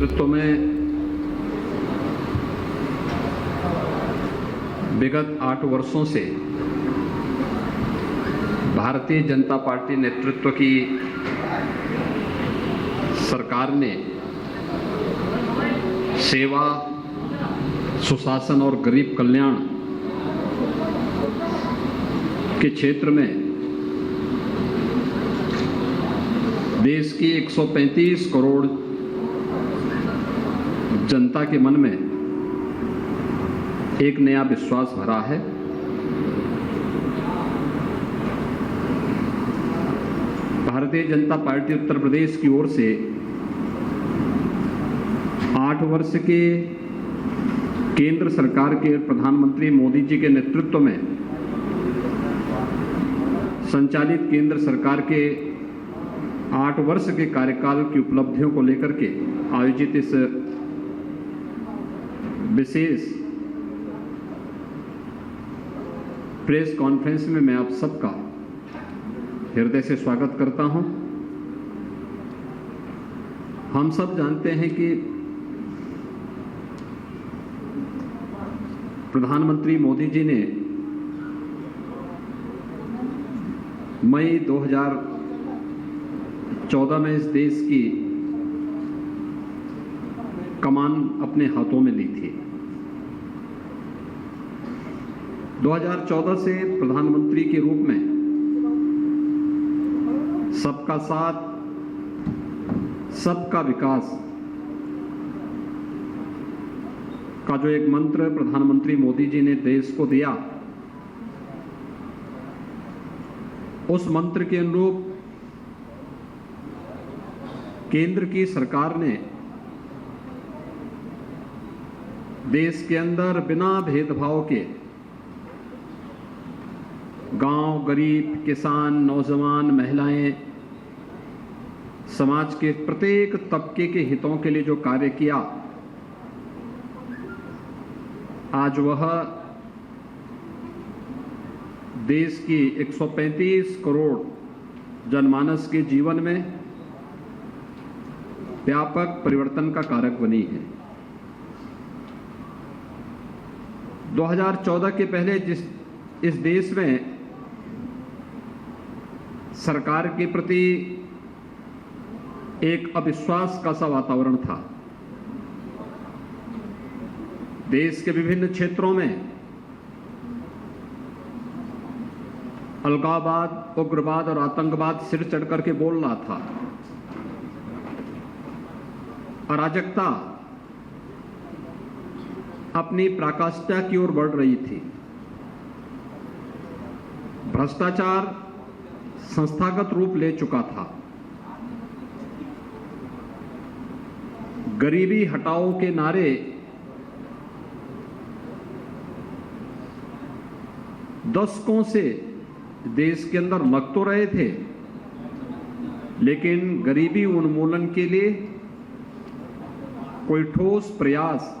नेतृत्व में विगत 8 वर्षों से भारतीय जनता पार्टी नेतृत्व की सरकार ने सेवा, सुशासन और गरीब कल्याण के क्षेत्र में देश की 135 करोड़ जनता के मन में एक नया विश्वास भरा है। भारतीय जनता पार्टी उत्तर प्रदेश की ओर से 8 वर्ष के केंद्र सरकार के प्रधानमंत्री मोदी जी के नेतृत्व में संचालित केंद्र सरकार के 8 वर्ष के कार्यकाल की उपलब्धियों को लेकर के आयोजित इस विशेष प्रेस कॉन्फ्रेंस में मैं आप सबका हृदय से स्वागत करता हूं। हम सब जानते हैं कि प्रधानमंत्री मोदी जी ने मई 2014 में इस देश की कमान अपने हाथों में ली थी। 2014 से प्रधानमंत्री के रूप में सबका साथ, सबका विकास का जो एक मंत्र प्रधानमंत्री मोदी जी ने देश को दिया, उस मंत्र के अनुरूप केंद्र की सरकार ने देश के अंदर बिना भेदभाव के गांव, गरीब, किसान, नौजवान, महिलाएं, समाज के प्रत्येक तबके के हितों के लिए जो कार्य किया, आज वह देश की 135 करोड़ जनमानस के जीवन में व्यापक परिवर्तन का कारक बनी है। 2014 के पहले इस देश में सरकार के प्रति एक अविश्वास का सा वातावरण था। देश के विभिन्न क्षेत्रों में अलगाववाद, उग्रवाद और आतंकवाद सिर चढ़ करके बोल रहा था। अराजकता अपनी पराकाष्ठा की ओर बढ़ रही थी। भ्रष्टाचार संस्थागत रूप ले चुका था। गरीबी हटाओ के नारे दशकों से देश के अंदर लग तो रहे थे, लेकिन गरीबी उन्मूलन के लिए कोई ठोस प्रयास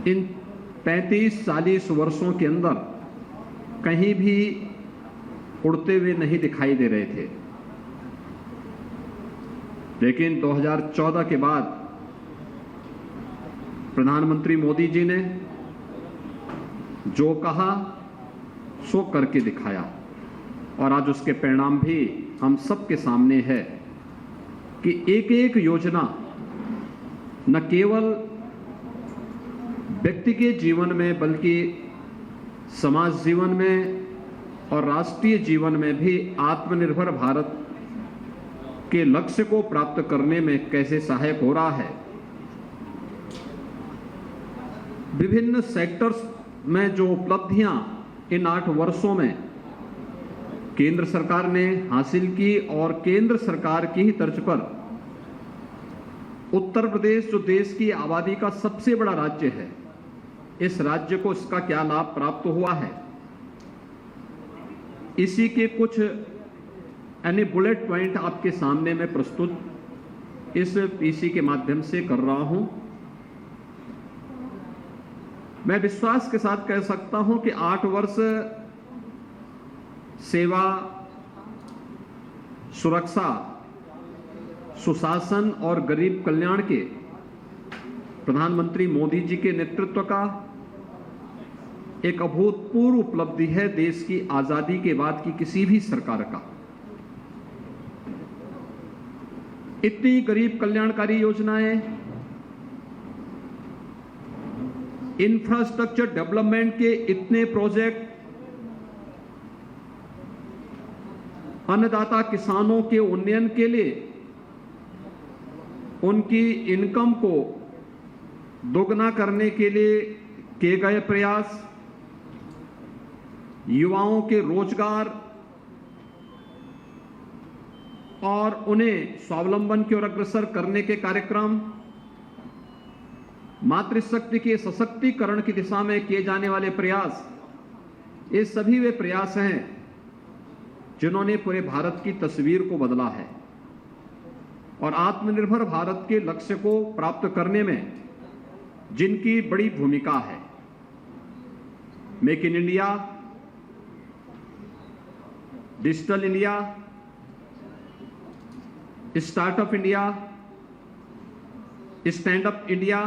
इन 35-40 वर्षों के अंदर कहीं भी उड़ते हुए नहीं दिखाई दे रहे थे। लेकिन 2014 के बाद प्रधानमंत्री मोदी जी ने जो कहा सो करके दिखाया, और आज उसके परिणाम भी हम सबके सामने है कि एक एक योजना न केवल व्यक्ति के जीवन में बल्कि समाज जीवन में और राष्ट्रीय जीवन में भी आत्मनिर्भर भारत के लक्ष्य को प्राप्त करने में कैसे सहायक हो रहा है। विभिन्न सेक्टर्स में जो उपलब्धियां इन 8 वर्षों में केंद्र सरकार ने हासिल की, और केंद्र सरकार की ही तर्ज पर उत्तर प्रदेश जो देश की आबादी का सबसे बड़ा राज्य है, इस राज्य को इसका क्या लाभ प्राप्त हुआ है, इसी के कुछ बुलेट पॉइंट आपके सामने मैं प्रस्तुत इस पीसी के माध्यम से कर रहा हूं। मैं विश्वास के साथ कह सकता हूं कि 8 वर्ष सेवा, सुरक्षा, सुशासन और गरीब कल्याण के प्रधानमंत्री मोदी जी के नेतृत्व का एक अभूतपूर्व उपलब्धि है देश की आजादी के बाद की किसी भी सरकार का। इतनी गरीब कल्याणकारी योजनाएं, इंफ्रास्ट्रक्चर डेवलपमेंट के इतने प्रोजेक्ट, अन्नदाता किसानों के उन्नयन के लिए उनकी इनकम को दोगुना करने के लिए किए गए प्रयास, युवाओं के रोजगार और उन्हें स्वावलंबन की ओर अग्रसर करने के कार्यक्रम, मातृशक्ति के सशक्तिकरण की दिशा में किए जाने वाले प्रयास, ये सभी वे प्रयास हैं जिन्होंने पूरे भारत की तस्वीर को बदला है और आत्मनिर्भर भारत के लक्ष्य को प्राप्त करने में जिनकी बड़ी भूमिका है। Make in India, digital India, startup India, stand up India,